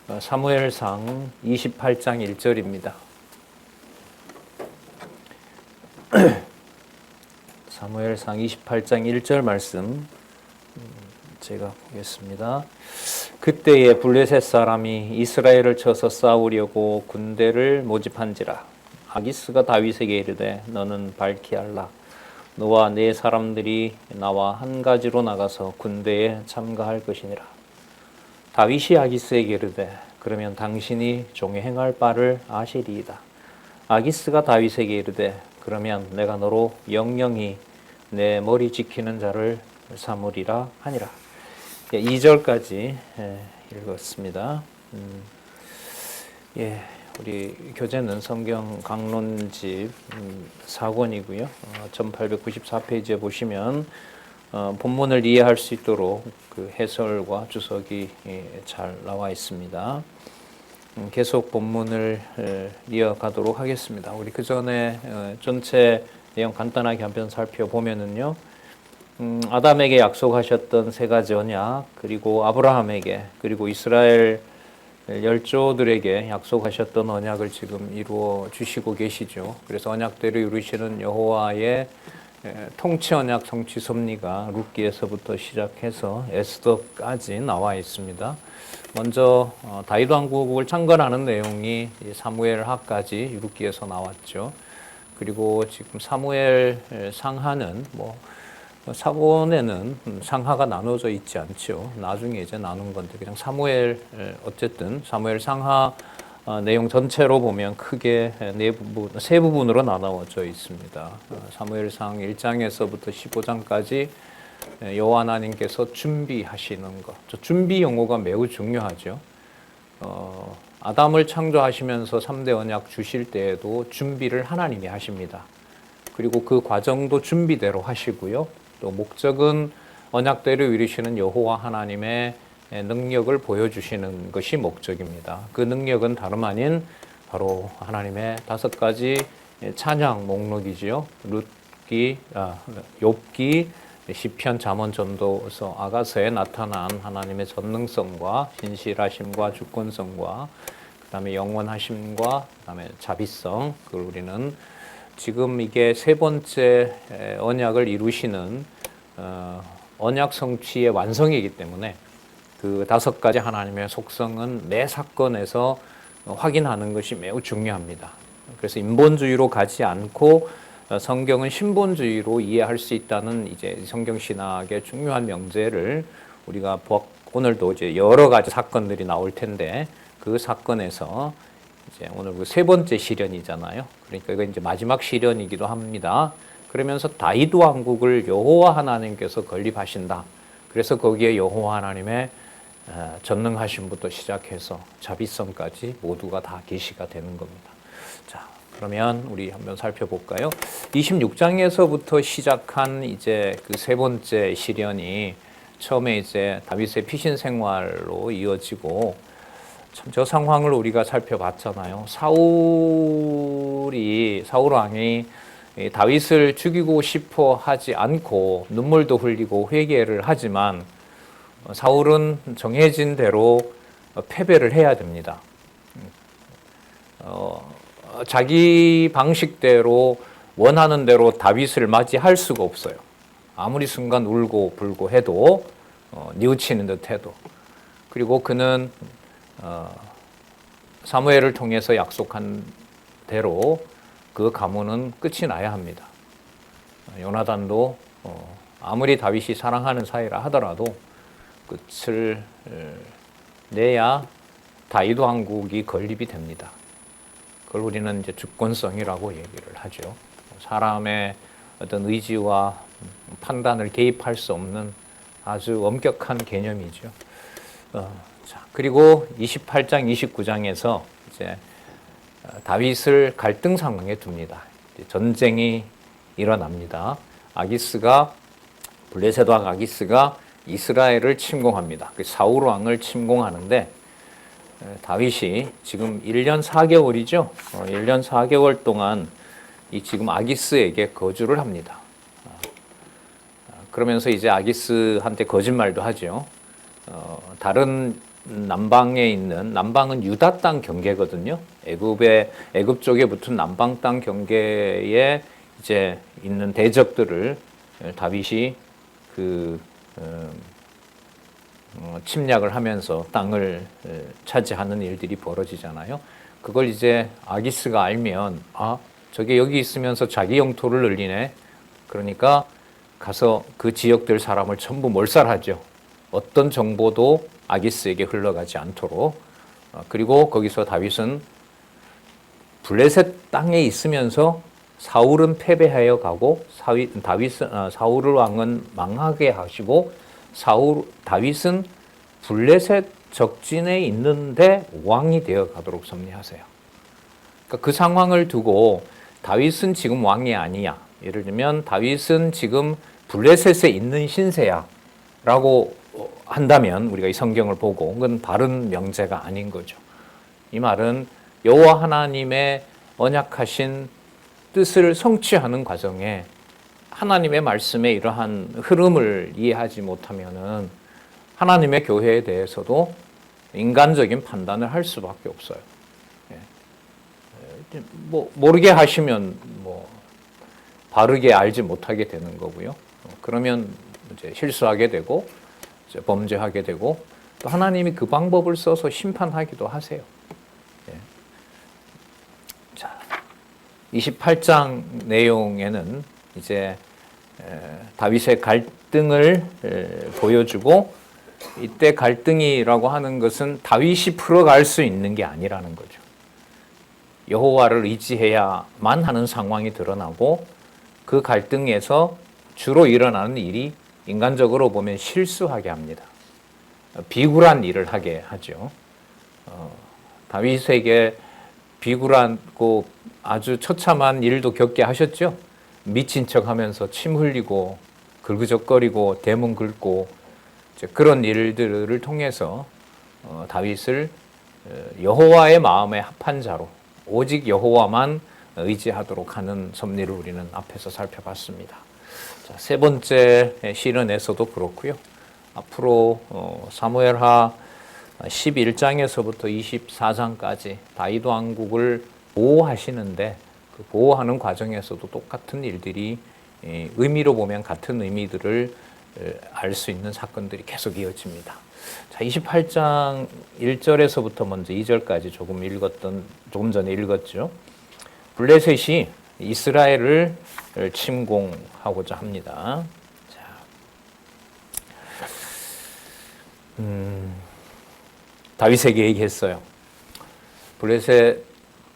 사무엘상 28장 1절입니다. 사무엘상 28장 1절 말씀 제가 보겠습니다. 그때에 블레셋 사람이 이스라엘을 쳐서 싸우려고 군대를 모집한지라. 아기스가 다윗에게 이르되 너는 밝히 알라. 너와 네 사람들이 나와 한 가지로 나가서 군대에 참가할 것이니라. 다윗이 아기스에게 이르되 그러면 당신이 종의 행할 바를 아시리이다. 아기스가 다윗에게 이르되 그러면 내가 너로 영영히 내 머리 지키는 자를 삼으리라 하니라. 2절까지 읽었습니다. 우리 교재는 성경 강론집 4권이고요. 1894페이지에 보시면 본문을 이해할 수 있도록 그 해설과 주석이 잘 나와 있습니다. 계속 본문을 이어가도록 하겠습니다. 우리 그 전에 전체 내용 간단하게 한번 살펴보면은요. 아담에게 약속하셨던 세 가지 언약, 그리고 아브라함에게, 그리고 이스라엘 열조들에게 약속하셨던 언약을 지금 이루어 주시고 계시죠. 그래서 언약대로 이루시는 여호와의 통치 언약 성취 섭리가 룻기에서부터 시작해서 에스더까지 나와 있습니다. 먼저 다윗 왕국을 창건하는 내용이 사무엘하까지 룻기에서 나왔죠. 그리고 지금 사무엘 상하는 사본에는 상하가 나눠져 있지 않죠. 나중에 이제 나눈 건데 그냥 사무엘 어쨌든 사무엘 상하 내용 전체로 보면 크게 세 부분으로 나눠져 있습니다. 사무엘상 1장에서부터 15장까지 여호와 하나님께서 준비하시는 것. 저 준비 용어가 매우 중요하죠. 아담을 창조하시면서 3대 언약 주실 때에도 준비를 하나님이 하십니다. 그리고 그 과정도 준비대로 하시고요. 또 목적은 언약대로 이루시는 여호와 하나님의 능력을 보여주시는 것이 목적입니다. 그 능력은 다름 아닌 바로 하나님의 5가지 찬양 목록이지요. 룻기, 욥기, 시편, 잠언, 전도서, 아가서에 나타난 하나님의 전능성과 신실하심과 주권성과 그다음에 영원하심과 그다음에 자비성, 그걸 우리는 지금 이게 세 번째 언약을 이루시는 언약 성취의 완성이기 때문에 그 5가지 하나님의 속성은 매 사건에서 확인하는 것이 매우 중요합니다. 그래서 인본주의로 가지 않고 성경은 신본주의로 이해할 수 있다는 이제 성경 신학의 중요한 명제를 우리가 오늘도 이제 여러 가지 사건들이 나올 텐데 그 사건에서 이제 오늘 그 세 번째 시련이잖아요. 그러니까 이거 이제 마지막 시련이기도 합니다. 그러면서 다윗 왕국을 여호와 하나님께서 건립하신다. 그래서 거기에 여호와 하나님의 전능하심부터 시작해서 자비성까지 모두가 다 계시가 되는 겁니다. 자, 그러면 우리 한번 살펴볼까요? 26장에서부터 시작한 이제 그 세 번째 시련이 처음에 이제 다윗의 피신 생활로 이어지고 참 저 상황을 우리가 살펴봤잖아요. 사울 왕이 다윗을 죽이고 싶어 하지 않고 눈물도 흘리고 회개를 하지만 사울은 정해진 대로 패배를 해야 됩니다. 자기 방식대로 원하는 대로 다윗을 맞이할 수가 없어요. 아무리 순간 울고 불고 해도 뉘우치는 듯 해도. 그리고 그는 사무엘을 통해서 약속한 대로 그 가문은 끝이 나야 합니다. 요나단도 아무리 다윗이 사랑하는 사이라 하더라도 끝을 내야 다윗 왕국이 건립이 됩니다. 그걸 우리는 이제 주권성이라고 얘기를 하죠. 사람의 어떤 의지와 판단을 개입할 수 없는 아주 엄격한 개념이죠. 그리고 28장, 29장에서 이제 다윗을 갈등 상황에 둡니다. 전쟁이 일어납니다. 블레셋 왕 아기스가 이스라엘을 침공합니다. 사울 왕을 침공하는데 다윗이 지금 1년 4개월이죠. 1년 4개월 동안 이 지금 아기스에게 거주를 합니다. 그러면서 이제 아기스한테 거짓말도 하죠. 다른 남방에 있는, 남방은 유다 땅 경계거든요. 애굽 쪽에 붙은 남방 땅 경계에 이제 있는 대적들을 다윗이 침략을 하면서 땅을 차지하는 일들이 벌어지잖아요. 그걸 이제 아기스가 알면, 저게 여기 있으면서 자기 영토를 늘리네. 그러니까 가서 그 지역들 사람을 전부 몰살하죠. 어떤 정보도 아기스에게 흘러가지 않도록. 그리고 거기서 다윗은 블레셋 땅에 있으면서 사울은 패배하여 가고 사울 왕은 망하게 하시고 다윗은 블레셋 적진에 있는데 왕이 되어 가도록 섭리하세요. 그러니까 그 상황을 두고 다윗은 지금 왕이 아니야. 예를 들면 다윗은 지금 블레셋에 있는 신세야 라고 한다면 우리가 이 성경을 보고 그건 바른 명제가 아닌 거죠. 이 말은 여호와 하나님의 언약하신 뜻을 성취하는 과정에 하나님의 말씀의 이러한 흐름을 이해하지 못하면은 하나님의 교회에 대해서도 인간적인 판단을 할 수밖에 없어요. 모르게 하시면 바르게 알지 못하게 되는 거고요. 그러면 이제 실수하게 되고 이제 범죄하게 되고 또 하나님이 그 방법을 써서 심판하기도 하세요. 자, 28장 내용에는 이제 다윗의 갈등을 보여주고 이때 갈등이라고 하는 것은 다윗이 풀어갈 수 있는 게 아니라는 거죠. 여호와를 의지해야만 하는 상황이 드러나고 그 갈등에서 주로 일어나는 일이 인간적으로 보면 실수하게 합니다. 비굴한 일을 하게 하죠. 다윗에게 비굴하고 아주 처참한 일도 겪게 하셨죠. 미친 척하면서 침 흘리고 긁으적거리고 대문 긁고 그런 일들을 통해서 다윗을 여호와의 마음에 합한 자로 오직 여호와만 의지하도록 하는 섭리를 우리는 앞에서 살펴봤습니다. 자, 세 번째 시련에서도 그렇고요. 앞으로 사무엘하 11장에서부터 24장까지 다윗 왕국을 보호하시는데 그 보호하는 과정에서도 똑같은 일들이 의미로 보면 같은 의미들을 알 수 있는 사건들이 계속 이어집니다. 자, 28장 1절에서부터 먼저 2절까지 조금 전에 읽었죠. 블레셋이 이스라엘을 침공하고자 합니다. 자, 다윗에게 얘기했어요. 블레셋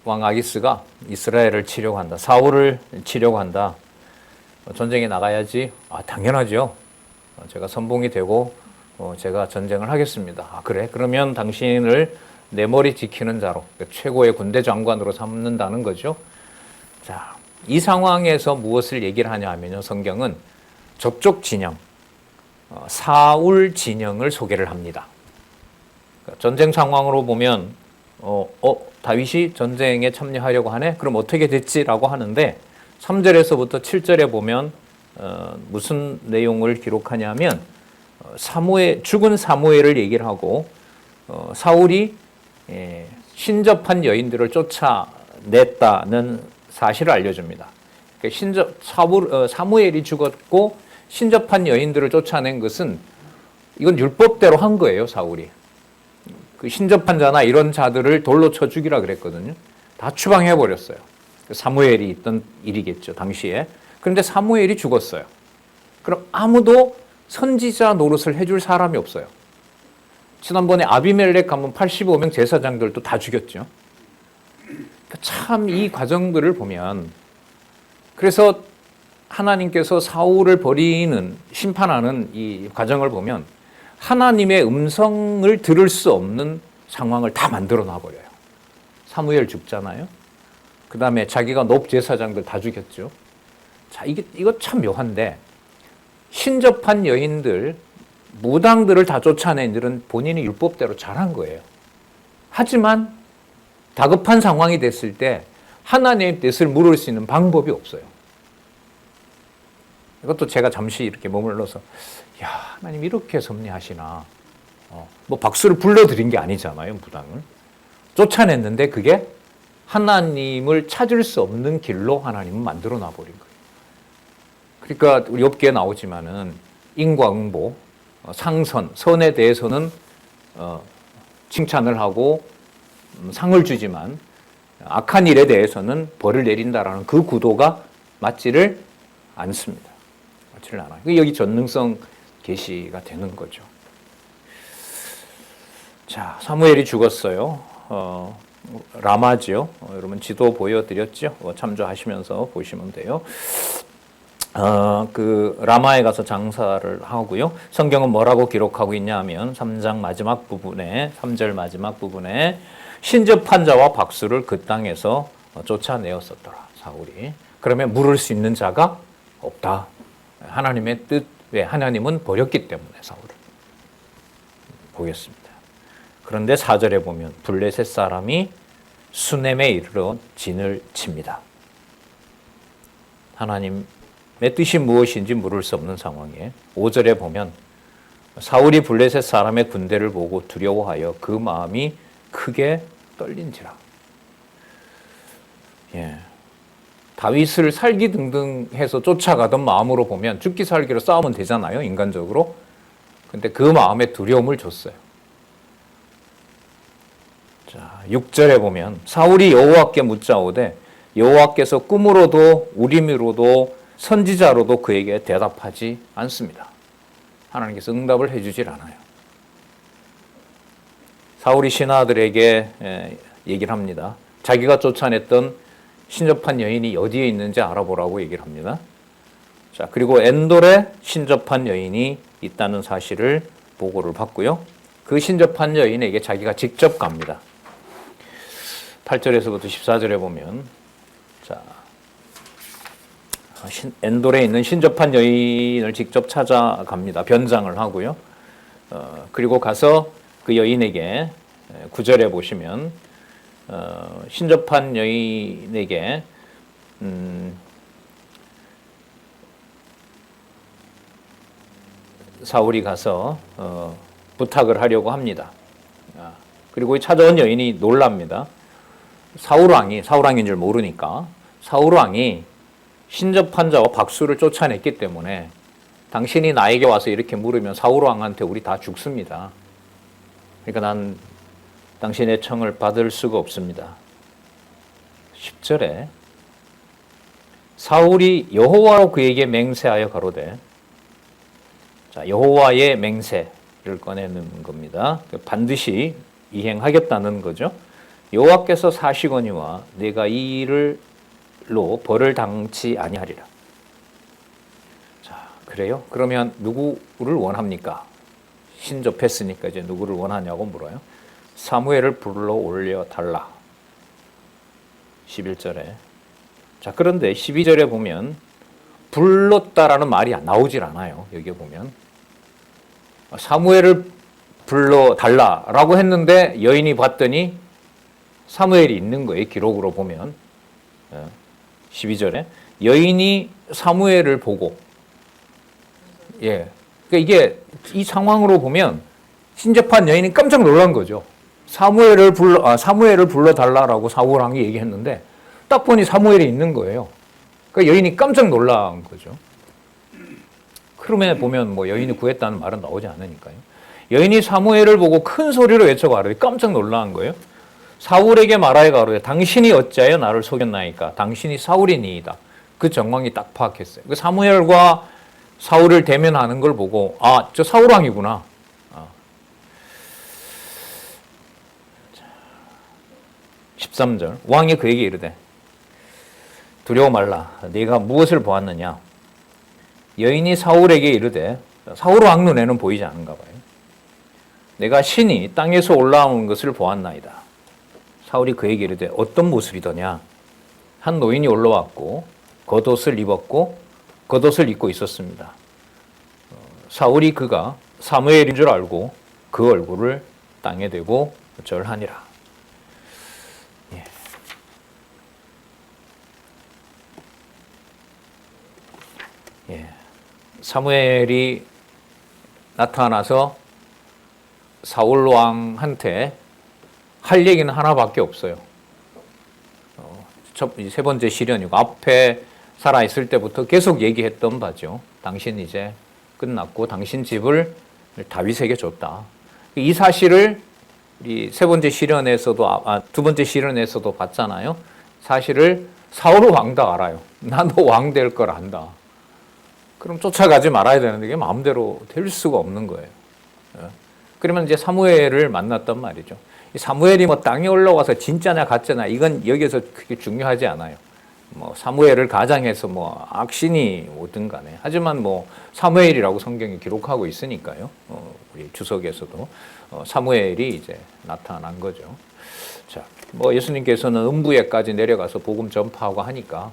왕 아기스가 이스라엘을 치려고 한다. 사울을 치려고 한다. 전쟁에 나가야지. 당연하죠. 제가 선봉이 되고 제가 전쟁을 하겠습니다. 그래? 그러면 당신을 내 머리 지키는 자로 최고의 군대 장관으로 삼는다는 거죠. 자, 이 상황에서 무엇을 얘기를 하냐 하면요. 성경은 저쪽 진영, 사울 진영을 소개를 합니다. 전쟁 상황으로 보면 다윗이 전쟁에 참여하려고 하네? 그럼 어떻게 됐지라고 하는데 3절에서부터 7절에 보면 무슨 내용을 기록하냐면 죽은 사무엘을 얘기를 하고 사울이 신접한 여인들을 쫓아냈다는 사실을 알려줍니다. 사무엘이 죽었고 신접한 여인들을 쫓아낸 것은 이건 율법대로 한 거예요. 사울이. 그 신접한 자나 이런 자들을 돌로 쳐 죽이라 그랬거든요. 다 추방해버렸어요. 사무엘이 있던 일이겠죠. 당시에. 그런데 사무엘이 죽었어요. 그럼 아무도 선지자 노릇을 해줄 사람이 없어요. 지난번에 아비멜렉 가면 85명 제사장들도 다 죽였죠. 참 이 과정들을 보면 그래서 하나님께서 사울을 심판하는 이 과정을 보면 하나님의 음성을 들을 수 없는 상황을 다 만들어 놔버려요. 사무엘 죽잖아요. 그 다음에 자기가 높제사장들 다 죽였죠. 자, 이거 참 묘한데 신접한 여인들, 무당들을 다 쫓아낸 일은 본인이 율법대로 잘한 거예요. 하지만 다급한 상황이 됐을 때 하나님의 뜻을 물을 수 있는 방법이 없어요. 이것도 제가 잠시 이렇게 머물러서 하나님 이렇게 섭리하시나. 뭐 박수를 불러드린 게 아니잖아요, 무당을. 쫓아냈는데 그게 하나님을 찾을 수 없는 길로 하나님은 만들어 놔버린 거예요. 그러니까 우리 욥기에 나오지만은 인과응보, 상선, 선에 대해서는 칭찬을 하고 상을 주지만 악한 일에 대해서는 벌을 내린다라는 그 구도가 맞지를 않습니다. 맞지를 않아요. 여기 전능성 계시가 되는 거죠. 자, 사무엘이 죽었어요. 라마지요. 여러분 지도 보여드렸죠. 참조하시면서 보시면 돼요. 그 라마에 가서 장사를 하고요. 성경은 뭐라고 기록하고 있냐면 3장 마지막 부분에 3절 마지막 부분에 신접한 자와 박수를 그 땅에서 쫓아내었었더라. 사울이. 그러면 물을 수 있는 자가 없다. 하나님의 뜻, 왜 하나님은 버렸기 때문에 사울을 보겠습니다. 그런데 4절에 보면 블레셋 사람이 수넴에 이르러 진을 칩니다. 하나님의 뜻이 무엇인지 물을 수 없는 상황에 5절에 보면 사울이 블레셋 사람의 군대를 보고 두려워하여 그 마음이 크게 떨린지라. 예. 다윗을 살기등등해서 쫓아가던 마음으로 보면 죽기 살기로 싸우면 되잖아요, 인간적으로. 근데 그 마음에 두려움을 줬어요. 자, 6절에 보면 사울이 여호와께 묻자오되 여호와께서 꿈으로도 우림으로도 선지자로도 그에게 대답하지 않습니다. 하나님께서 응답을 해주질 않아요. 사울이 신하들에게 얘기를 합니다. 자기가 쫓아냈던 신접한 여인이 어디에 있는지 알아보라고 얘기를 합니다. 자, 그리고 엔돌에 신접한 여인이 있다는 사실을 보고를 받고요. 그 신접한 여인에게 자기가 직접 갑니다. 8절에서부터 14절에 보면 자, 엔돌에 있는 신접한 여인을 직접 찾아갑니다. 변장을 하고요. 그리고 가서 그 여인에게 9절에 보시면 신접한 여인에게 사울이 가서 부탁을 하려고 합니다. 그리고 찾아온 여인이 놀랍니다. 사울왕인 줄 모르니까 사울왕이 신접한 자와 박수를 쫓아냈기 때문에 당신이 나에게 와서 이렇게 물으면 사울왕한테 우리 다 죽습니다. 그러니까 난 당신의 청을 받을 수가 없습니다. 10절에 사울이 여호와로 그에게 맹세하여 가로되, 자, 여호와의 맹세를 꺼내는 겁니다. 반드시 이행하겠다는 거죠. 여호와께서 사시거니와 내가 이 일로 벌을 당치 아니하리라. 자, 그래요? 그러면 누구를 원합니까? 신접했으니까 이제 누구를 원하냐고 물어요. 사무엘을 불러 올려 달라. 11절에. 자, 그런데 12절에 보면 불렀다라는 말이 나오질 않아요. 여기 보면 사무엘을 불러 달라라고 했는데 여인이 봤더니 사무엘이 있는 거예요. 기록으로 보면 12절에 여인이 사무엘을 보고, 예, 그러니까 이게 이 상황으로 보면 신접한 여인이 깜짝 놀란 거죠. 사무엘을 불러 달라라고 사울 왕이 얘기했는데 딱 보니 사무엘이 있는 거예요. 그러니까 여인이 깜짝 놀란 거죠. 흐름에 보면 뭐 여인이 구했다는 말은 나오지 않으니까요. 여인이 사무엘을 보고 큰 소리로 외쳐가르되 깜짝 놀란 거예요. 사울에게 말하여 가로되 당신이 어찌하여 나를 속였나이까? 당신이 사울이니이다. 그 정황이 딱 파악했어요. 그 사무엘과 사울을 대면하는 걸 보고 아, 저 사울 왕이구나. 13절 왕이 그에게 이르되 두려워 말라. 네가 무엇을 보았느냐? 여인이 사울에게 이르되 사울 왕 눈에는 보이지 않은가 봐요. 내가 신이 땅에서 올라오는 것을 보았나이다. 사울이 그에게 이르되 어떤 모습이더냐? 한 노인이 올라왔고 겉옷을 입었고 겉옷을 입고 있었습니다. 사울이 그가 사무엘인 줄 알고 그 얼굴을 땅에 대고 절하니라. 예. 예. 사무엘이 나타나서 사울 왕한테 할 얘기는 하나밖에 없어요. 세 번째 시련이고 앞에 살아있을 때부터 계속 얘기했던 바죠. 당신 이제 끝났고 당신 집을 다윗에게 줬다. 이 사실을 우리 세 번째 시련에서도 두 번째 시련에서도 봤잖아요. 사실을 사울 왕도 알아요. 나도 왕 될 걸 안다. 그럼 쫓아가지 말아야 되는데 이게 마음대로 될 수가 없는 거예요. 그러면 이제 사무엘을 만났단 말이죠. 사무엘이 뭐 땅에 올라와서 진짜냐 가짜냐 이건 여기서 그게 중요하지 않아요. 뭐 사무엘을 가장해서 뭐 악신이 오든 간에 하지만 뭐 사무엘이라고 성경이 기록하고 있으니까요. 우리 주석에서도 사무엘이 이제 나타난 거죠. 자, 뭐 예수님께서는 음부에까지 내려가서 복음 전파하고 하니까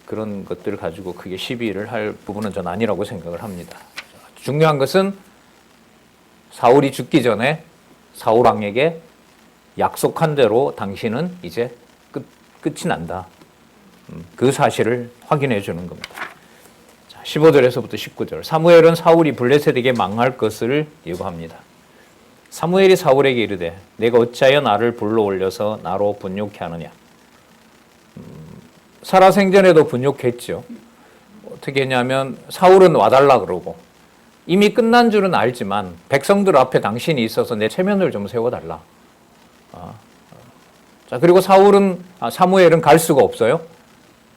그런 것들을 가지고 크게 시비를 할 부분은 전 아니라고 생각을 합니다. 중요한 것은 사울이 죽기 전에 사울 왕에게 약속한 대로 당신은 이제 끝이 난다. 그 사실을 확인해 주는 겁니다. 자, 15절에서부터 19절. 사무엘은 사울이 블레셋에게 망할 것을 예고합니다. 사무엘이 사울에게 이르되 내가 어찌하여 나를 불러올려서 나로 분욕케 하느냐. 살아생전에도 분욕했죠. 어떻게 했냐면 사울은 와달라 그러고 이미 끝난 줄은 알지만 백성들 앞에 당신이 있어서 내 체면을 좀 세워달라. 자, 그리고 사무엘은 갈 수가 없어요.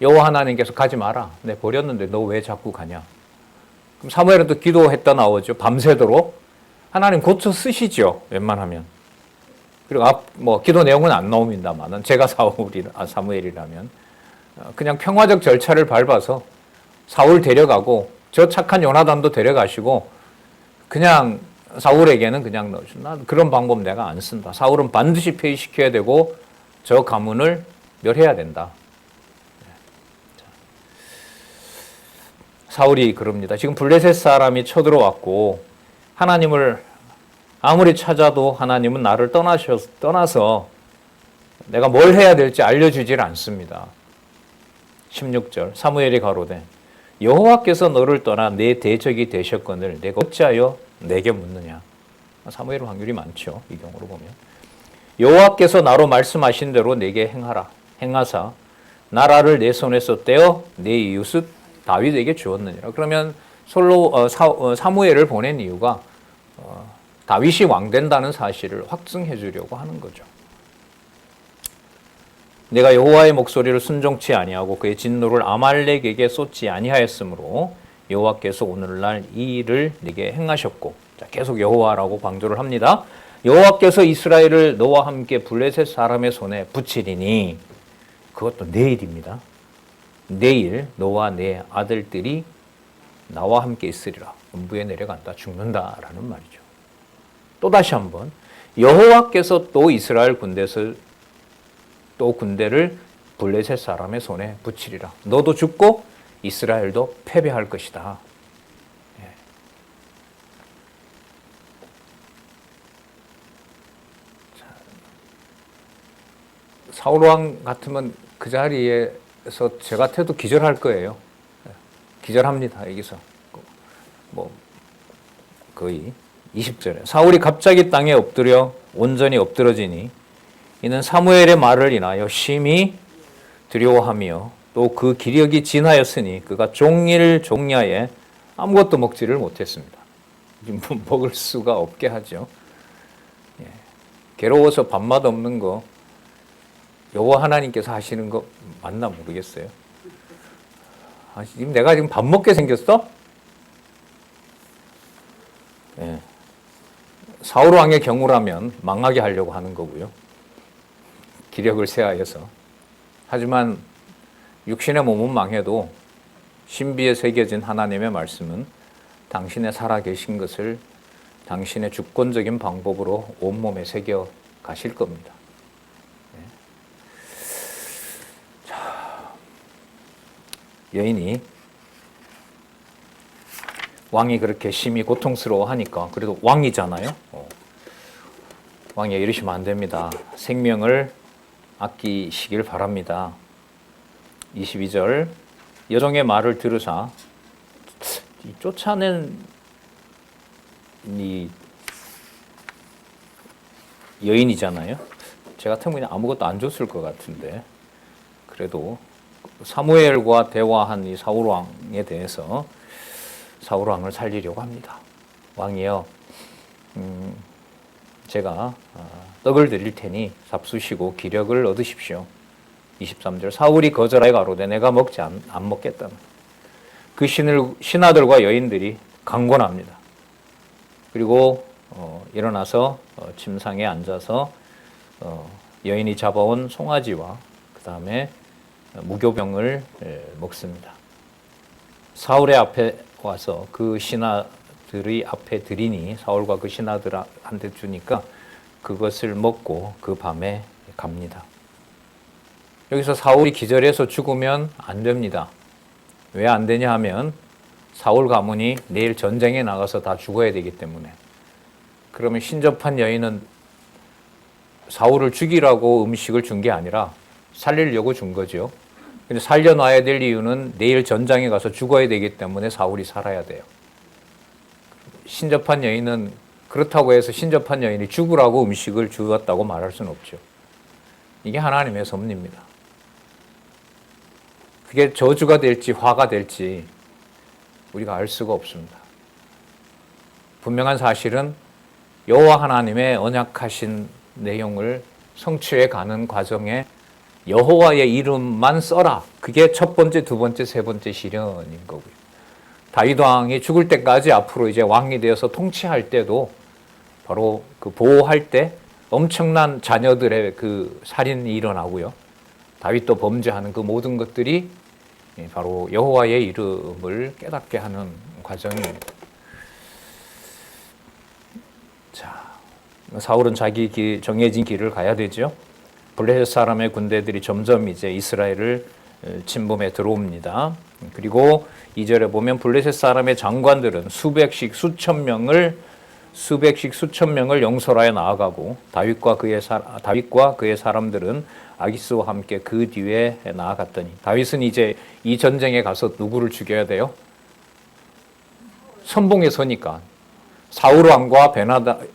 여호와 하나님께서 가지 마라. 내 버렸는데 너 왜 자꾸 가냐. 그럼 사무엘은 또 기도했다 나오죠. 밤새도록. 하나님 고쳐 쓰시죠. 웬만하면. 그리고 뭐 기도 내용은 안 나옵니다만은 제가 사무엘이라면 그냥 평화적 절차를 밟아서 사울 데려가고 저 착한 요나단도 데려가시고 그냥 사울에게는 그냥 넣어줘. 난 그런 방법 내가 안 쓴다. 사울은 반드시 폐위시켜야 되고 저 가문을 멸해야 된다. 사울이 그럽니다. 지금 블레셋 사람이 쳐들어왔고 하나님을 아무리 찾아도 하나님은 나를 떠나서 내가 뭘 해야 될지 알려주질 않습니다. 16절 사무엘이 가로되 여호와께서 너를 떠나 내 대적이 되셨거늘 내가 어찌하여 내게 묻느냐. 사무엘은 확률이 많죠. 이 경우로 보면 여호와께서 나로 말씀하신 대로 내게 행하사 나라를 내 손에서 떼어 내 이웃 다윗에게 주었느니라. 그러면 사무엘을 보낸 이유가 다윗이 왕 된다는 사실을 확증해 주려고 하는 거죠. 내가 여호와의 목소리를 순종치 아니하고 그의 진노를 아말렉에게 쏟지 아니하였으므로 여호와께서 오늘날 이 일을 네게 행하셨고, 자, 계속 여호와라고 강조를 합니다. 여호와께서 이스라엘을 너와 함께 블레셋 사람의 손에 붙이리니 그것도 내일입니다. 내일 너와 내 아들들이 나와 함께 있으리라. 음부에 내려간다. 죽는다라는 말이죠. 또다시 한번 여호와께서 또 이스라엘 군대를 블레셋 사람의 손에 붙이리라. 너도 죽고 이스라엘도 패배할 것이다. 예. 사울 왕 같으면 그 자리에서 제 같아도 기절할 거예요. 기절합니다. 여기서 뭐 거의 20절에 사울이 갑자기 땅에 엎드려 온전히 엎드러지니 이는 사무엘의 말을 인하여 심히 두려워하며 또 그 기력이 지나였으니 그가 종일 종야에 아무것도 먹지를 못했습니다. 먹을 수가 없게 하죠. 예. 괴로워서 밥맛 없는 거 여호와 하나님께서 하시는 거 맞나 모르겠어요. 지금 내가 밥 먹게 생겼어? 예. 사울 왕의 경우라면 망하게 하려고 하는 거고요. 기력을 세하여서. 하지만 육신의 몸은 망해도 신비에 새겨진 하나님의 말씀은 당신의 살아계신 것을 당신의 주권적인 방법으로 온몸에 새겨 가실 겁니다. 네. 자, 여인이 왕이 그렇게 심히 고통스러워하니까 그래도 왕이잖아요. 왕이 이러시면 안 됩니다. 생명을 아끼시길 바랍니다. 22절 여종의 말을 들으사 쫓아낸 이 여인이잖아요. 제가 같으면 그냥 아무것도 안 줬을 것 같은데 그래도 사무엘과 대화한 이 사울 왕에 대해서 사울 왕을 살리려고 합니다. 왕이여, 제가 떡을 드릴 테니 잡수시고 기력을 얻으십시오. 23절 사울이 거절하여 가로되 내가 먹지 안 먹겠다는 그 신하들과 여인들이 강권합니다. 그리고 일어나서 침상에 앉아서 여인이 잡아온 송아지와 그 다음에 무교병을 먹습니다. 사울의 앞에 와서 그 신하들의 앞에 드리니 사울과 그 신하들한테 주니까 그것을 먹고 그 밤에 갑니다. 여기서 사울이 기절해서 죽으면 안 됩니다. 왜 안 되냐 하면 사울 가문이 내일 전쟁에 나가서 다 죽어야 되기 때문에. 그러면 신접한 여인은 사울을 죽이라고 음식을 준 게 아니라 살리려고 준 거죠. 근데 살려놔야 될 이유는 내일 전장에 가서 죽어야 되기 때문에 사울이 살아야 돼요. 신접한 여인은 그렇다고 해서 신접한 여인이 죽으라고 음식을 주었다고 말할 수는 없죠. 이게 하나님의 섭리입니다. 그게 저주가 될지 화가 될지 우리가 알 수가 없습니다. 분명한 사실은 여호와 하나님의 언약하신 내용을 성취해 가는 과정에 여호와의 이름만 써라. 그게 첫 번째, 두 번째, 세 번째 시련인 거고요. 다윗 왕이 죽을 때까지 앞으로 이제 왕이 되어서 통치할 때도 바로 그 보호할 때 엄청난 자녀들의 그 살인이 일어나고요. 다윗도 범죄하는 그 모든 것들이 바로 여호와의 이름을 깨닫게 하는 과정입니다. 자, 사울은 자기 정해진 길을 가야 되죠. 블레셋 사람의 군대들이 점점 이제 이스라엘을 침범해 들어옵니다. 그리고 2절에 보면 블레셋 사람의 장관들은 수백씩 수천 명을 영솔하여 나아가고 다윗과 그의 사람들은 아기스와 함께 그 뒤에 나아갔더니 다윗은 이제 이 전쟁에 가서 누구를 죽여야 돼요? 선봉에 서니까 사울 왕과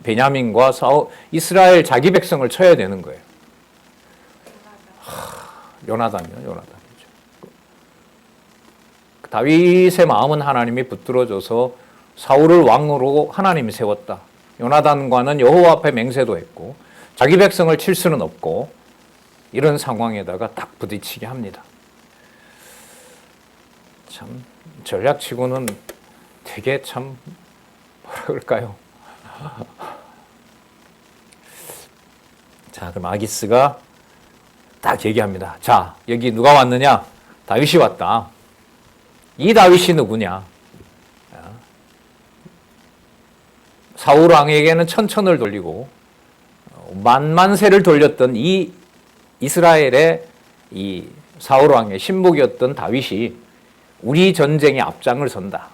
베냐민과 이스라엘 자기 백성을 쳐야 되는 거예요. 요나단이죠. 다윗의 마음은 하나님이 붙들어줘서 사울을 왕으로 하나님이 세웠다. 요나단과는 여호와 앞에 맹세도 했고 자기 백성을 칠 수는 없고 이런 상황에다가 딱 부딪히게 합니다. 참 전략치고는 되게 참 뭐라 그럴까요? 자, 그럼 아기스가 딱 얘기합니다. 자, 여기 누가 왔느냐? 다윗이 왔다. 이 다윗이 누구냐? 사울 왕에게는 천천을 돌리고 만만세를 돌렸던 이 이스라엘의 이 사울 왕의 신복이었던 다윗이 우리 전쟁에 앞장을 선다.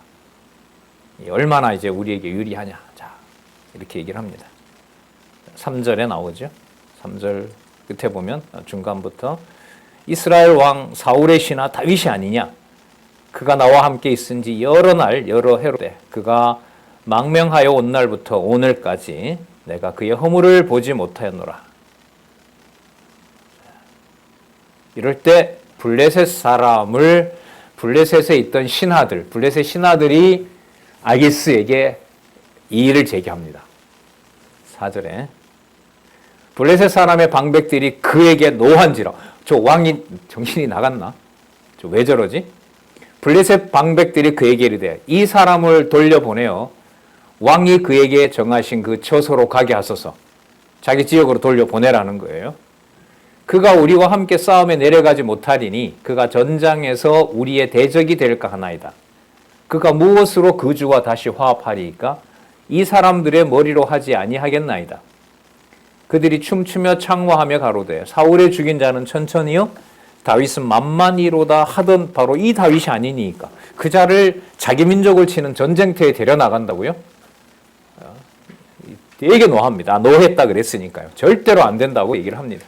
얼마나 이제 우리에게 유리하냐. 자, 이렇게 얘기를 합니다. 3절에 나오죠. 3절 끝에 보면 중간부터 이스라엘 왕 사울의 신하 다윗이 아니냐. 그가 나와 함께 있은 지 여러 날 여러 해로되 그가 망명하여 온 날부터 오늘까지 내가 그의 허물을 보지 못하였노라. 이럴 때 블레셋에 있던 신하들, 블레셋 신하들이 아기스에게 이의를 제기합니다. 4절에 블레셋 사람의 방백들이 그에게 노한지라. 저 왕이 정신이 나갔나? 저 왜 저러지? 블레셋 방백들이 그에게 이르되 이 사람을 돌려보내어 왕이 그에게 정하신 그 처소로 가게 하소서. 자기 지역으로 돌려보내라는 거예요. 그가 우리와 함께 싸움에 내려가지 못하리니 그가 전장에서 우리의 대적이 될까 하나이다. 그가 무엇으로 그 주와 다시 화합하리이까? 이 사람들의 머리로 하지 아니하겠나이다. 그들이 춤추며 창화하며 가로되 사울의 죽인 자는 천천히요 다윗은 만만히로다 하던 바로 이 다윗이 아니니까 그 자를 자기 민족을 치는 전쟁터에 데려나간다고요? 되게 노합니다. 노했다 그랬으니까요. 절대로 안 된다고 얘기를 합니다.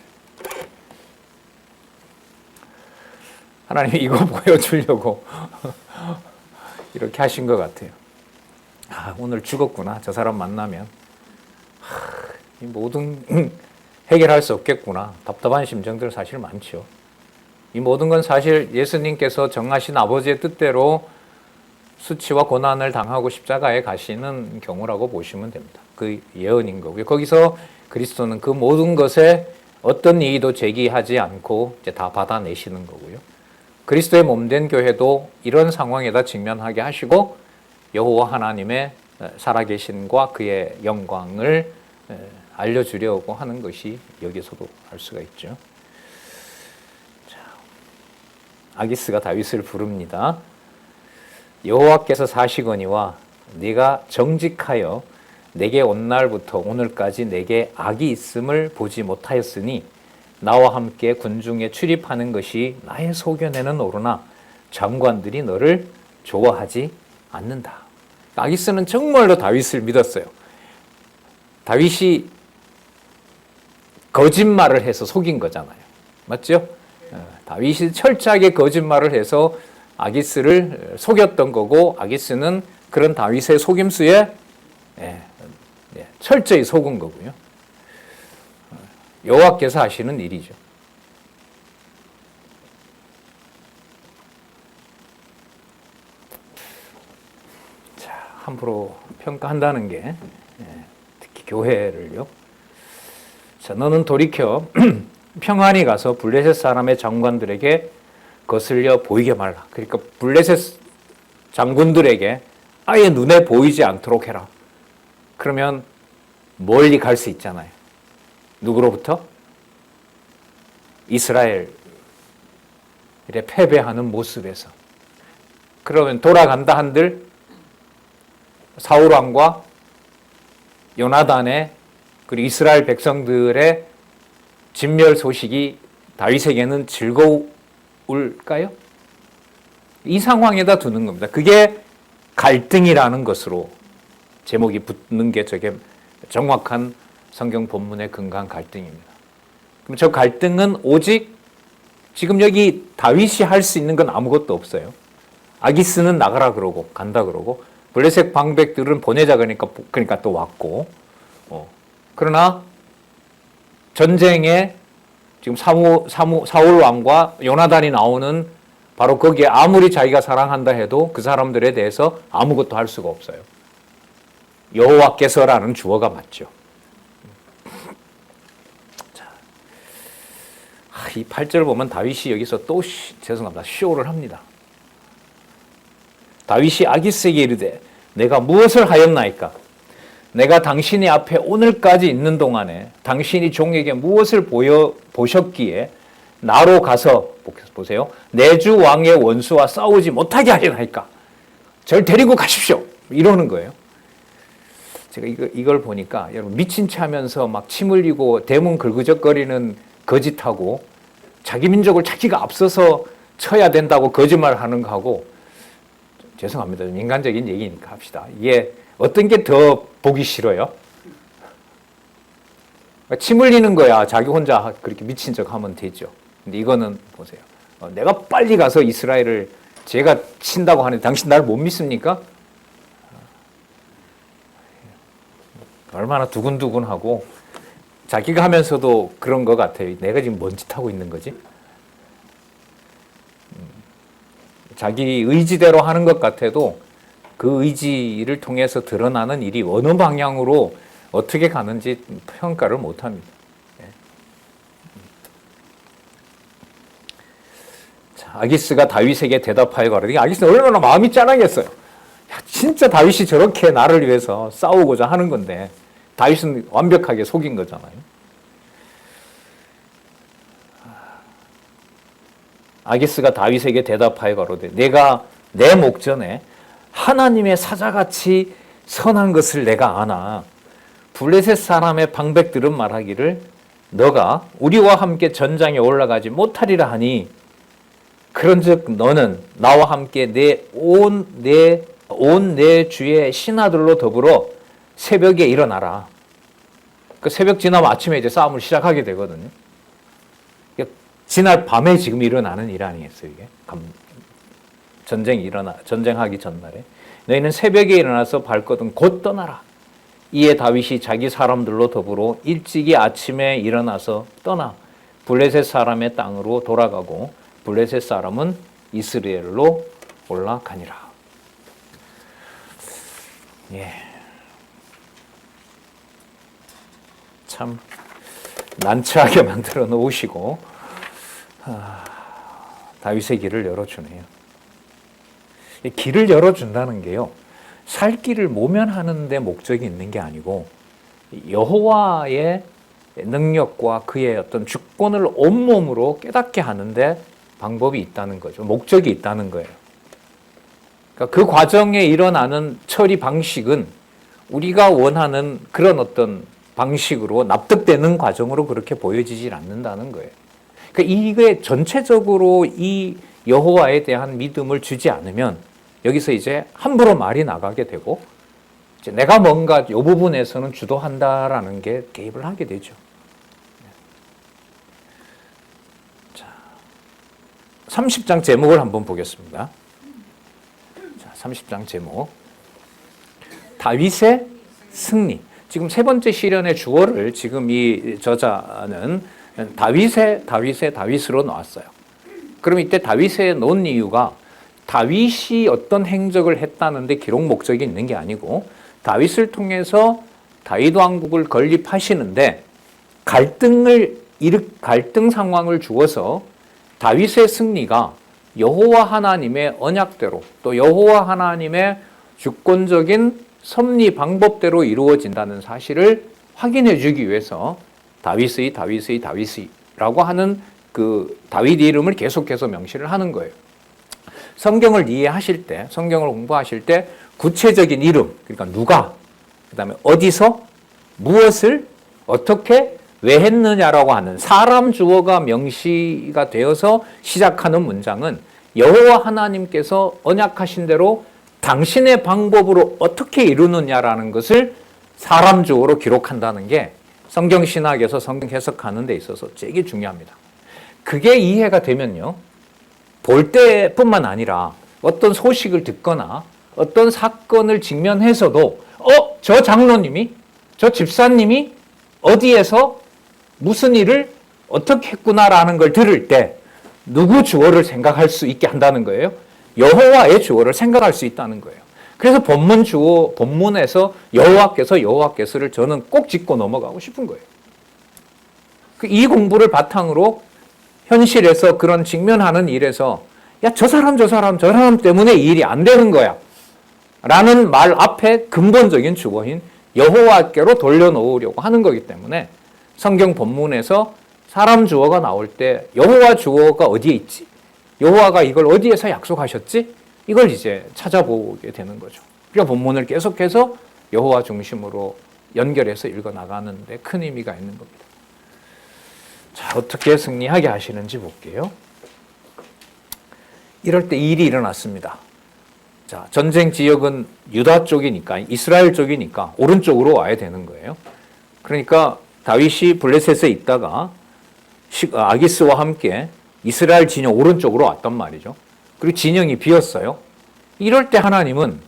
하나님이 이거 보여주려고 이렇게 하신 것 같아요. 오늘 죽었구나. 저 사람 만나면 이 모든 해결할 수 없겠구나. 답답한 심정들 사실 많죠. 이 모든 건 사실 예수님께서 정하신 아버지의 뜻대로 수치와 고난을 당하고 십자가에 가시는 경우라고 보시면 됩니다. 그 예언인 거고요. 거기서 그리스도는 그 모든 것에 어떤 이의도 제기하지 않고 이제 다 받아내시는 거고요. 그리스도의 몸된 교회도 이런 상황에다 직면하게 하시고 여호와 하나님의 살아계신과 그의 영광을 알려주려고 하는 것이 여기서도 알 수가 있죠. 자, 아기스가 다윗을 부릅니다. 여호와께서 사시거니와 네가 정직하여 내게 온 날부터 오늘까지 내게 악이 있음을 보지 못하였으니 나와 함께 군중에 출입하는 것이 나의 소견에는 오르나 장관들이 너를 좋아하지 않는다. 아기스는 정말로 다윗을 믿었어요. 다윗이 거짓말을 해서 속인 거잖아요. 맞죠? 다윗이 철저하게 거짓말을 해서 아기스를 속였던 거고, 아기스는 그런 다윗의 속임수에 철저히 속은 거고요. 여호와께서 하시는 일이죠. 자, 함부로 평가한다는 게 특히 교회를요. 자, 너는 돌이켜 평안히 가서 블레셋 사람의 장관들에게 거슬려 보이게 말라. 그러니까 블레셋 장군들에게 아예 눈에 보이지 않도록 해라. 그러면 멀리 갈 수 있잖아요. 누구로부터? 이스라엘에 패배하는 모습에서. 그러면 돌아간다 한들 사울 왕과 요나단의 그리고 이스라엘 백성들의 진멸 소식이 다윗에게는 즐거울까요? 이 상황에다 두는 겁니다. 그게 갈등이라는 것으로 제목이 붙는 게 저게 정확한 성경 본문의 근간 갈등입니다. 그럼 저 갈등은 오직 지금 여기 다윗이 할 수 있는 건 아무것도 없어요. 아기스는 나가라 그러고 간다 그러고 블레셋 방백들은 보내자 그러니까 또 왔고 그러나 전쟁에 지금 사울 왕과 요나단이 나오는 바로 거기에 아무리 자기가 사랑한다 해도 그 사람들에 대해서 아무것도 할 수가 없어요. 여호와께서라는 주어가 맞죠. 자, 이 8절 보면 다윗이 여기서 또 죄송합니다. 쇼를 합니다. 다윗이 아기스에게 이르되 내가 무엇을 하였나이까? 내가 당신이 앞에 오늘까지 있는 동안에 당신이 종에게 무엇을 보셨기에 나로 가서 보세요. 내 주 왕의 원수와 싸우지 못하게 하려나이까? 저를 데리고 가십시오. 이러는 거예요. 제가 이걸 보니까 여러분 미친 체 하면서 막 침 흘리고 대문 긁으적거리는 거짓하고 자기 민족을 자기가 앞서서 쳐야 된다고 거짓말하는 거하고 죄송합니다. 좀 인간적인 얘기니까 합시다. 이게 어떤 게 더 보기 싫어요? 침 흘리는 거야. 자기 혼자 그렇게 미친 척 하면 되죠. 근데 이거는 보세요. 내가 빨리 가서 이스라엘을 제가 친다고 하는데 당신 나를 못 믿습니까? 얼마나 두근두근하고 자기가 하면서도 그런 것 같아요. 내가 지금 뭔 짓 하고 있는 거지? 자기 의지대로 하는 것 같아도 그 의지를 통해서 드러나는 일이 어느 방향으로 어떻게 가는지 평가를 못합니다. 자, 아기스가 다윗에게 대답하여 가로되 아기스는 얼마나 마음이 짠하겠어요. 야, 진짜 다윗이 저렇게 나를 위해서 싸우고자 하는 건데 다윗은 완벽하게 속인 거잖아요. 아기스가 다윗에게 대답하여 가로되 내가 내 목전에 하나님의 사자같이 선한 것을 내가 아나 블레셋 사람의 방백들은 말하기를 너가 우리와 함께 전장에 올라가지 못하리라 하니 그런즉 너는 나와 함께 온 내 주의 신하들로 더불어 새벽에 일어나라. 그 새벽 지나면 아침에 이제 싸움을 시작하게 되거든요. 지날 밤에 지금 일어나는 일 아니겠어요, 이게? 전쟁하기 전날에. 너희는 새벽에 일어나서 발거든 곧 떠나라. 이에 다윗이 자기 사람들로 더불어 일찍이 아침에 일어나서 떠나 블레셋 사람의 땅으로 돌아가고 블레셋 사람은 이스라엘로 올라가니라. 예. 참 난처하게 만들어 놓으시고 다윗의 길을 열어주네요. 길을 열어준다는 게요, 살 길을 모면하는 데 목적이 있는 게 아니고 여호와의 능력과 그의 어떤 주권을 온몸으로 깨닫게 하는데 방법이 있다는 거죠. 목적이 있다는 거예요. 그러니까 그 과정에 일어나는 처리 방식은 우리가 원하는 그런 어떤 방식으로 납득되는 과정으로 그렇게 보여지질 않는다는 거예요. 그러니까 이게 전체적으로 이 여호와에 대한 믿음을 주지 않으면 여기서 이제 함부로 말이 나가게 되고 이제 내가 뭔가 이 부분에서는 주도한다라는 게 개입을 하게 되죠. 자, 30장 제목을 한번 보겠습니다. 자, 30장 제목. 다윗의 승리. 지금 세 번째 시련의 주어를 지금 이 저자는 다윗으로 놓았어요. 그럼 이때 다윗에 놓은 이유가 다윗이 어떤 행적을 했다는데 기록 목적이 있는 게 아니고 다윗을 통해서 다윗 왕국을 건립하시는데 갈등 상황을 주어서 다윗의 승리가 여호와 하나님의 언약대로 또 여호와 하나님의 주권적인 섭리 방법대로 이루어진다는 사실을 확인해 주기 위해서 다윗이라고 하는 그 다윗 이름을 계속해서 명시를 하는 거예요. 성경을 이해하실 때, 성경을 공부하실 때 구체적인 이름, 그러니까 누가, 그 다음에 어디서, 무엇을, 어떻게, 왜 했느냐라고 하는 사람 주어가 명시가 되어서 시작하는 문장은 여호와 하나님께서 언약하신 대로 당신의 방법으로 어떻게 이루느냐라는 것을 사람 주어로 기록한다는 게 성경 신학에서 성경 해석하는 데 있어서 되게 중요합니다. 그게 이해가 되면요, 볼 때뿐만 아니라 어떤 소식을 듣거나 어떤 사건을 직면해서도 저 장로님이, 저 집사님이 어디에서 무슨 일을 어떻게 했구나라는 걸 들을 때 누구 주어를 생각할 수 있게 한다는 거예요? 여호와의 주어를 생각할 수 있다는 거예요. 그래서 본문에서 여호와께서를 저는 꼭 짚고 넘어가고 싶은 거예요. 이 공부를 바탕으로 현실에서 그런 직면하는 일에서 저 사람 때문에 이 일이 안 되는 거야 라는 말 앞에 근본적인 주어인 여호와께로 돌려놓으려고 하는 거기 때문에 성경 본문에서 사람 주어가 나올 때 여호와 주어가 어디에 있지? 여호와가 이걸 어디에서 약속하셨지? 이걸 이제 찾아보게 되는 거죠. 그러니까 본문을 계속해서 여호와 중심으로 연결해서 읽어나가는데 큰 의미가 있는 겁니다. 자, 어떻게 승리하게 하시는지 볼게요. 이럴 때 일이 일어났습니다. 자, 전쟁 지역은 유다 쪽이니까, 이스라엘 쪽이니까 오른쪽으로 와야 되는 거예요. 그러니까 다윗이 블레셋에 있다가 아기스와 함께 이스라엘 진영 오른쪽으로 왔단 말이죠. 그리고 진영이 비었어요. 이럴 때 하나님은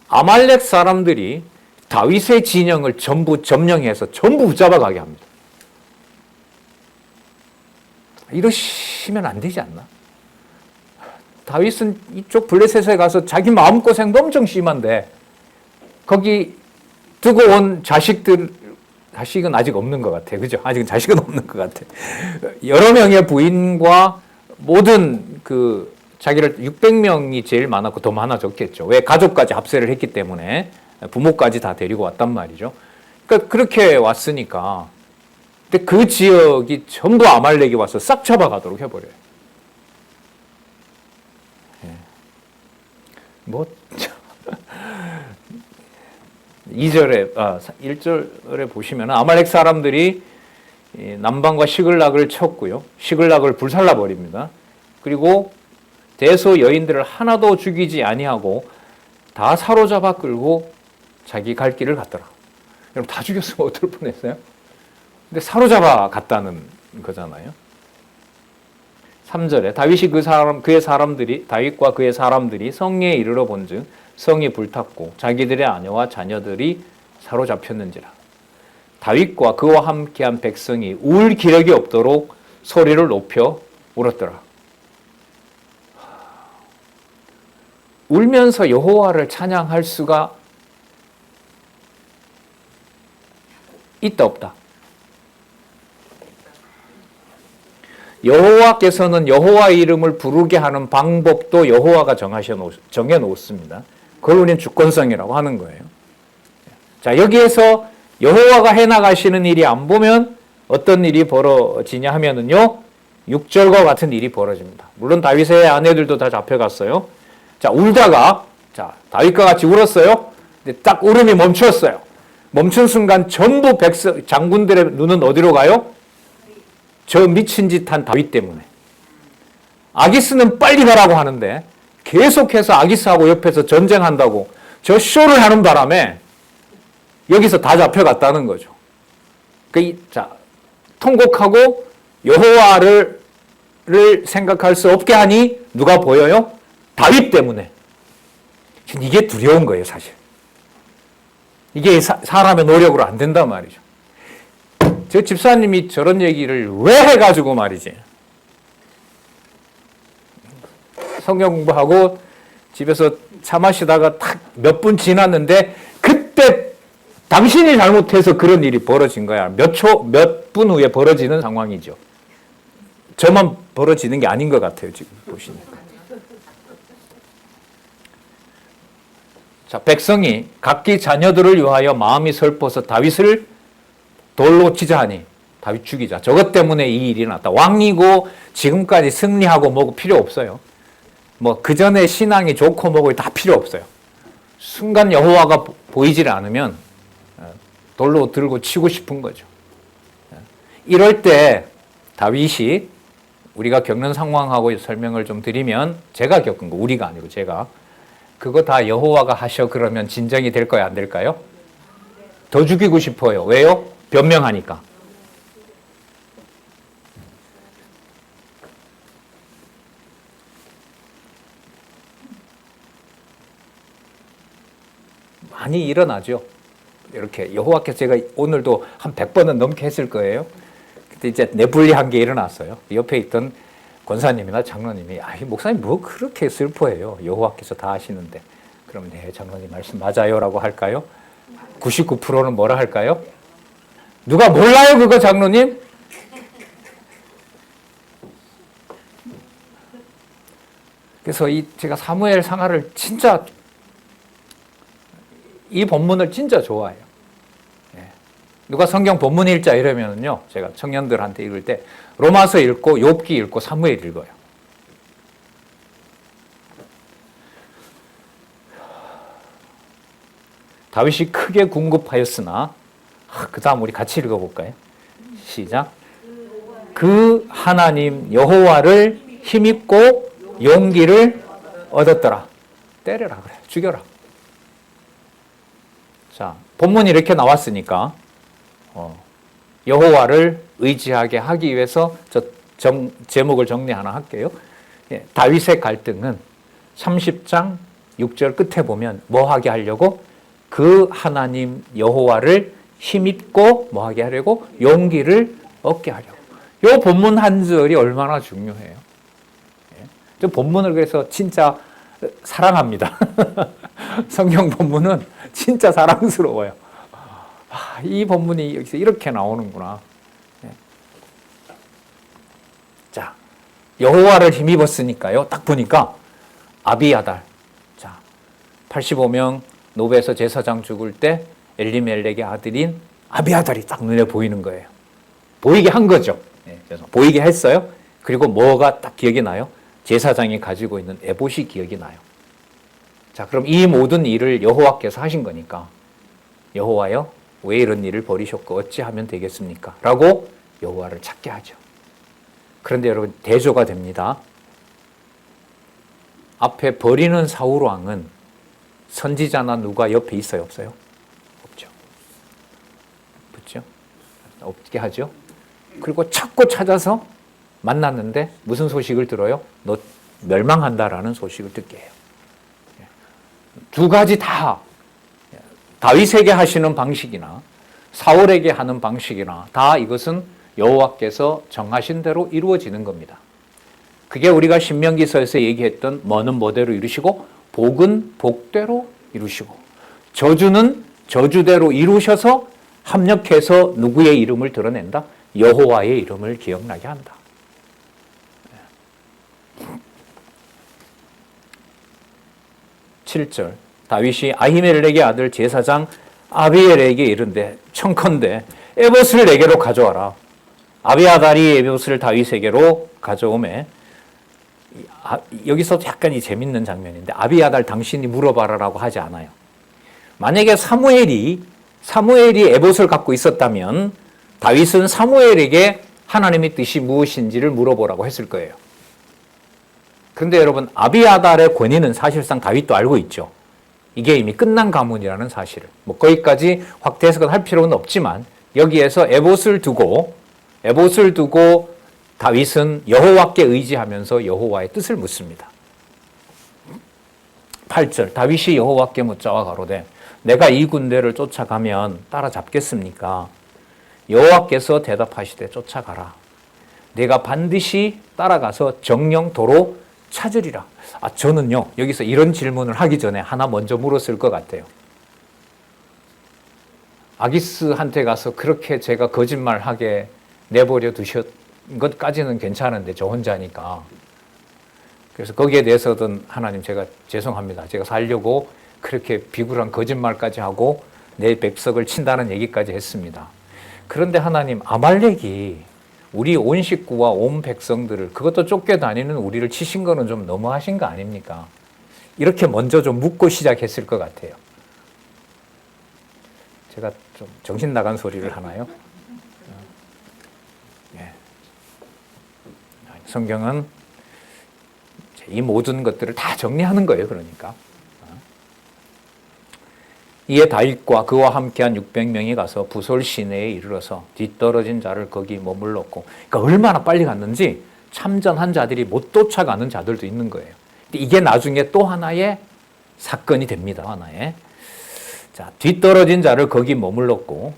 아말렉 사람들이 다윗의 진영을 전부 점령해서 전부 붙잡아가게 합니다. 이러시면 안 되지 않나? 다윗은 이쪽 블레셋에 가서 자기 마음고생도 엄청 심한데 거기 두고 온 자식은 아직 없는 것 같아. 그죠? 아직은 자식은 없는 것 같아. 여러 명의 부인과 모든 자기를 600명이 제일 많았고 더 많아졌겠죠. 왜? 가족까지 합세를 했기 때문에 부모까지 다 데리고 왔단 말이죠. 그러니까 그렇게 왔으니까 근데 그 지역이 전부 아말렉이 와서 싹 잡아가도록 해버려요. 뭐 1절에 보시면 아말렉 사람들이 남방과 시글락을 쳤고요. 시글락을 불살라 버립니다. 그리고 대소 여인들을 하나도 죽이지 아니하고 다 사로잡아 끌고 자기 갈 길을 갔더라. 여러분 다 죽였으면 어떨 뻔했어요? 근데 사로잡아 갔다는 거잖아요. 3절에 다윗과 그의 사람들이 성리에 이르러 본즉 성이 불탔고 자기들의 아내와 자녀들이 사로잡혔는지라. 다윗과 그와 함께한 백성이 울 기력이 없도록 소리를 높여 울었더라. 울면서 여호와를 찬양할 수가 있다 없다? 여호와께서는 여호와의 이름을 부르게 하는 방법도 여호와가 정해놓습니다. 그걸 우리는 주권성이라고 하는 거예요. 자, 여기에서 여호와가 해나가시는 일이 안 보면 어떤 일이 벌어지냐 하면은요, 6절과 같은 일이 벌어집니다. 물론 다윗의 아내들도 다 잡혀갔어요. 자, 울다가, 자, 다윗과 같이 울었어요. 근데 딱 울음이 멈췄어요. 멈춘 순간 전부 장군들의 눈은 어디로 가요? 저 미친 짓 한 다윗 때문에. 아기스는 빨리 가라고 하는데 계속해서 아기스하고 옆에서 전쟁한다고 저 쇼를 하는 바람에 여기서 다 잡혀갔다는 거죠. 자, 통곡하고 여호와를 생각할 수 없게 하니 누가 보여요? 다윗 때문에. 이게 두려운 거예요, 사실. 이게 사람의 노력으로 안 된단 말이죠. 저 집사님이 저런 얘기를 왜 해가지고 말이지. 성경 공부하고 집에서 차 마시다가 딱 몇 분 지났는데 그때 당신이 잘못해서 그런 일이 벌어진 거야. 몇 분 후에 벌어지는 상황이죠. 저만 벌어지는 게 아닌 것 같아요, 지금 보시니까. 자, 백성이 각기 자녀들을 위하여 마음이 슬퍼서 다윗을 돌로 치자 하니, 다윗 죽이자. 저것 때문에 이 일이 났다. 왕이고 지금까지 승리하고 뭐고 필요 없어요. 뭐 그 전에 신앙이 좋고 뭐고 다 필요 없어요. 순간 여호와가 보이질 않으면 돌로 들고 치고 싶은 거죠. 이럴 때 다윗이 우리가 겪는 상황하고 설명을 좀 드리면, 제가 겪은 거, 우리가 아니고 제가, 그거 다 여호와가 하셔 그러면 진정이 될까요, 안 될까요? 더 죽이고 싶어요. 왜요? 변명하니까. 많이 일어나죠. 이렇게 여호와께서, 제가 오늘도 한 100번은 넘게 했을 거예요. 그때 이제 내불리한 게 일어났어요. 옆에 있던 권사님이나 장로님이, 목사님 뭐 그렇게 슬퍼해요. 여호와께서 다 하시는데. 그러면 네, 장로님 말씀 맞아요라고 할까요? 99%는 뭐라 할까요? 누가 몰라요 그거 장로님? 그래서 제가 사무엘 상하를 진짜, 이 본문을 진짜 좋아해요. 누가 성경 본문 읽자 이러면요, 제가 청년들한테 읽을 때 로마서 읽고 욥기 읽고 사무엘 읽어요. 다윗이 크게 궁급하였으나, 그 다음 우리 같이 읽어볼까요? 시작. 그 하나님 여호와를 힘입고 용기를 얻었더라. 때려라 그래, 죽여라. 자, 본문이 이렇게 나왔으니까 여호와를 의지하게 하기 위해서 제목을 정리 하나 할게요. 다윗의 갈등은 30장 6절 끝에 보면 뭐 하게 하려고? 그 하나님 여호와를 힘입고 뭐 하게 하려고? 용기를 얻게 하려고. 이 본문 한 절이 얼마나 중요해요. 저 본문을 그래서 진짜 사랑합니다. 성경 본문은 진짜 사랑스러워요. 이 본문이 여기서 이렇게 나오는구나. 자, 여호와를 힘입었으니까요. 딱 보니까 아비아달. 자, 85명 노베에서 제사장 죽을 때 엘리멜렉의 아들인 아비아달이 딱 눈에 보이는 거예요. 보이게 한 거죠. 보이게 했어요. 그리고 뭐가 딱 기억이 나요? 제사장이 가지고 있는 에봇이 기억이 나요. 자, 그럼 이 모든 일을 여호와께서 하신 거니까, 여호와여 왜 이런 일을 벌이셨고 어찌하면 되겠습니까? 라고 여호와를 찾게 하죠. 그런데 여러분, 대조가 됩니다. 앞에 버리는 사울 왕은 선지자나 누가 옆에 있어요, 없어요? 없죠. 없죠. 없게 하죠. 그리고 찾고 찾아서 만났는데 무슨 소식을 들어요? 너 멸망한다라는 소식을 듣게 해요. 두 가지 다 다윗에게 하시는 방식이나 사울에게 하는 방식이나 다 이것은 여호와께서 정하신 대로 이루어지는 겁니다. 그게 우리가 신명기서에서 얘기했던 뭐는 뭐대로 이루시고 복은 복대로 이루시고 저주는 저주대로 이루셔서 합력해서 누구의 이름을 드러낸다? 여호와의 이름을 기억나게 한다. 7절 다윗이 아히멜렉의 아들 제사장 아비엘에게 이른데 청컨대 에봇을 내게로 가져와라. 아비아달이 에봇을 다윗에게로 가져오매 여기서 약간 이 재밌는 장면인데 아비아달 당신이 물어봐라라고 하지 않아요. 만약에 사무엘이 에봇을 갖고 있었다면 다윗은 사무엘에게 하나님의 뜻이 무엇인지를 물어보라고 했을 거예요. 그런데 여러분 아비아달의 권위는 사실상 다윗도 알고 있죠. 이게 이미 끝난 가문이라는 사실을. 뭐 거기까지 확대 해석은 할 필요는 없지만 여기에서 에봇을 두고 다윗은 여호와께 의지하면서 여호와의 뜻을 묻습니다. 8절 다윗이 여호와께 묻자와 가로되 내가 이 군대를 쫓아가면 따라잡겠습니까? 여호와께서 대답하시되 쫓아가라. 내가 반드시 따라가서 정령 도로 찾으리라. 저는요 여기서 이런 질문을 하기 전에 하나 먼저 물었을 것 같아요. 아기스한테 가서 그렇게 제가 거짓말하게 내버려 두셨 것까지는 괜찮은데 저 혼자니까. 그래서 거기에 대해서든 하나님 제가 죄송합니다. 제가 살려고 그렇게 비굴한 거짓말까지 하고 내 백성을 친다는 얘기까지 했습니다. 그런데 하나님 아말렉이 우리 온 식구와 온 백성들을 그것도 쫓겨다니는 우리를 치신 거는 좀 너무하신 거 아닙니까? 이렇게 먼저 좀 묻고 시작했을 것 같아요. 제가 좀 정신 나간 소리를 하나요? 성경은 이 모든 것들을 다 정리하는 거예요. 그러니까 이에 다윗과 그와 함께한 600명이 가서 부솔 시내에 이르러서 뒤떨어진 자를 거기 머물렀고, 그러니까 얼마나 빨리 갔는지 참전한 자들이 못 쫓아가는 자들도 있는 거예요. 이게 나중에 또 하나의 사건이 됩니다. 하나의. 자, 뒤떨어진 자를 거기 머물렀고,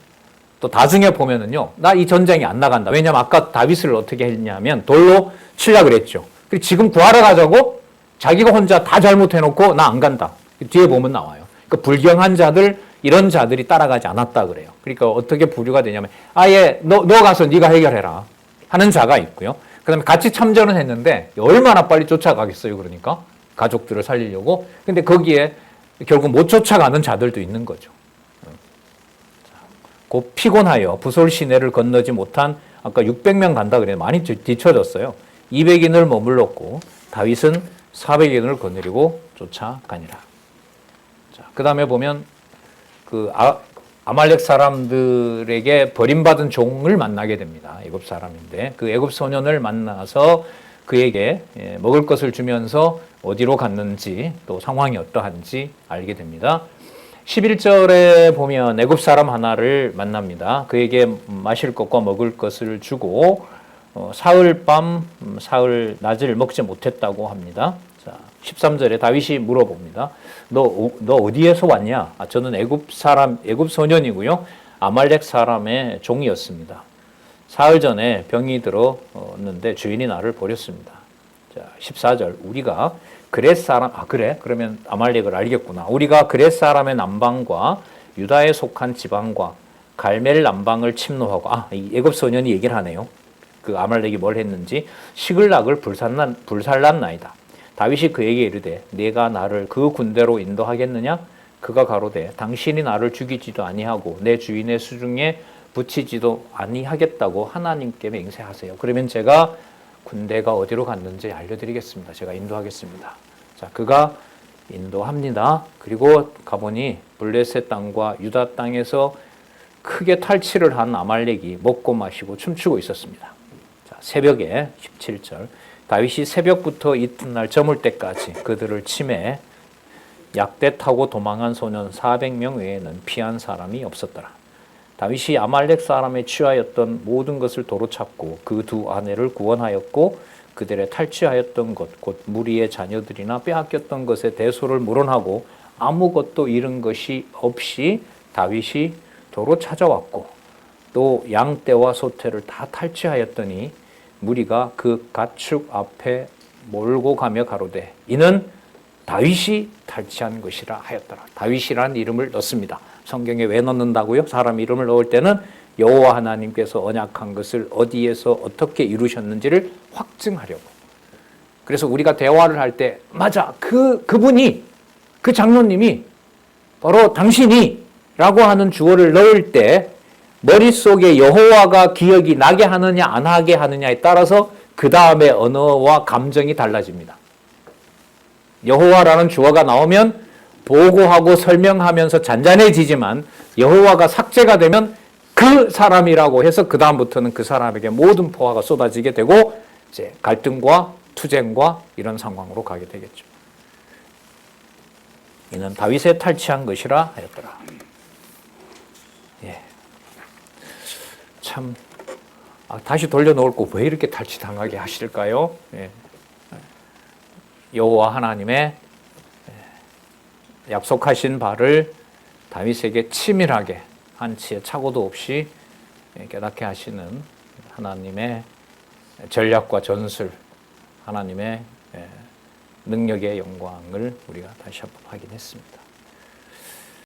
또 나중에 보면은요, 나 이 전쟁이 안 나간다. 왜냐면 아까 다윗을 어떻게 했냐면 돌로 치려고 그랬죠. 그리고 지금 구하러 가자고 자기가 혼자 다 잘못해놓고 나 안 간다. 뒤에 보면 나와요. 그러니까 불경한 자들, 이런 자들이 따라가지 않았다 그래요. 그러니까 어떻게 부류가 되냐면 아예 너 가서 네가 해결해라 하는 자가 있고요. 그 다음에 같이 참전을 했는데 얼마나 빨리 쫓아가겠어요. 그러니까 가족들을 살리려고. 근데 거기에 결국 못 쫓아가는 자들도 있는 거죠. 곧 피곤하여 부솔 시내를 건너지 못한 아까 600명 간다 그래요. 많이 뒤쳐졌어요. 200인을 머물렀고 다윗은 400인을 거느리고 쫓아가니라. 자, 그 다음에 보면 그 아말렉 사람들에게 버림받은 종을 만나게 됩니다. 애굽 사람인데 그 애굽 소년을 만나서 그에게 먹을 것을 주면서 어디로 갔는지 또 상황이 어떠한지 알게 됩니다. 11절에 보면 애굽 사람 하나를 만납니다. 그에게 마실 것과 먹을 것을 주고 사흘 밤, 사흘 낮을 먹지 못했다고 합니다. 자, 13절에 다윗이 물어봅니다. 너 어디에서 왔냐? 저는 애굽 소년이고요. 아말렉 사람의 종이었습니다. 사흘 전에 병이 들었는데 주인이 나를 버렸습니다. 자, 14절 우리가 그렛 사람, 그래? 그러면 아말렉을 알겠구나. 우리가 그렛 사람의 남방과 유다에 속한 지방과 갈멜 남방을 침노하고, 이 애굽 소년이 얘기를 하네요. 그 아말렉이 뭘 했는지. 시글락을 불살랐나이다. 다윗이 그에게 이르되 내가 나를 그 군대로 인도하겠느냐? 그가 가로되 당신이 나를 죽이지도 아니하고 내 주인의 수중에 붙이지도 아니하겠다고 하나님께 맹세하세요. 그러면 제가 군대가 어디로 갔는지 알려드리겠습니다. 제가 인도하겠습니다. 자, 그가 인도합니다. 그리고 가보니 블레셋 땅과 유다 땅에서 크게 탈취를 한 아말렉이 먹고 마시고 춤추고 있었습니다. 자, 새벽에 17절 다윗이 새벽부터 이튿날 저물 때까지 그들을 치매 약대 타고 도망한 소년 400명 외에는 피한 사람이 없었더라. 다윗이 아말렉 사람에 취하였던 모든 것을 도로 찾고 그 두 아내를 구원하였고 그들의 탈취하였던 것 곧 무리의 자녀들이나 빼앗겼던 것에 대소를 물어하고 아무것도 잃은 것이 없이 다윗이 도로 찾아왔고 또 양떼와 소떼를 다 탈취하였더니 무리가 그 가축 앞에 몰고 가며 가로되 이는 다윗이 탈취한 것이라 하였더라. 다윗이라는 이름을 넣습니다. 성경에 왜 넣는다고요? 사람 이름을 넣을 때는 여호와 하나님께서 언약한 것을 어디에서 어떻게 이루셨는지를 확증하려고. 그래서 우리가 대화를 할 때 맞아 그분이 그 장로님이 바로 당신이 라고 하는 주어를 넣을 때 머릿속에 여호와가 기억이 나게 하느냐 안 하게 하느냐에 따라서 그 다음에 언어와 감정이 달라집니다. 여호와라는 주어가 나오면 보고하고 설명하면서 잔잔해지지만 여호와가 삭제가 되면 그 사람이라고 해서 그 다음부터는 그 사람에게 모든 포화가 쏟아지게 되고 이제 갈등과 투쟁과 이런 상황으로 가게 되겠죠. 이는 다윗의 탈취한 것이라 하였더라. 예. 참 다시 돌려놓을 거 왜 이렇게 탈취당하게 하실까요? 예. 여호와 하나님의 약속하신 바를 다윗에게 치밀하게 한치의 착오도 없이 깨닫게 하시는 하나님의 전략과 전술, 하나님의 능력의 영광을 우리가 다시 한번 확인했습니다.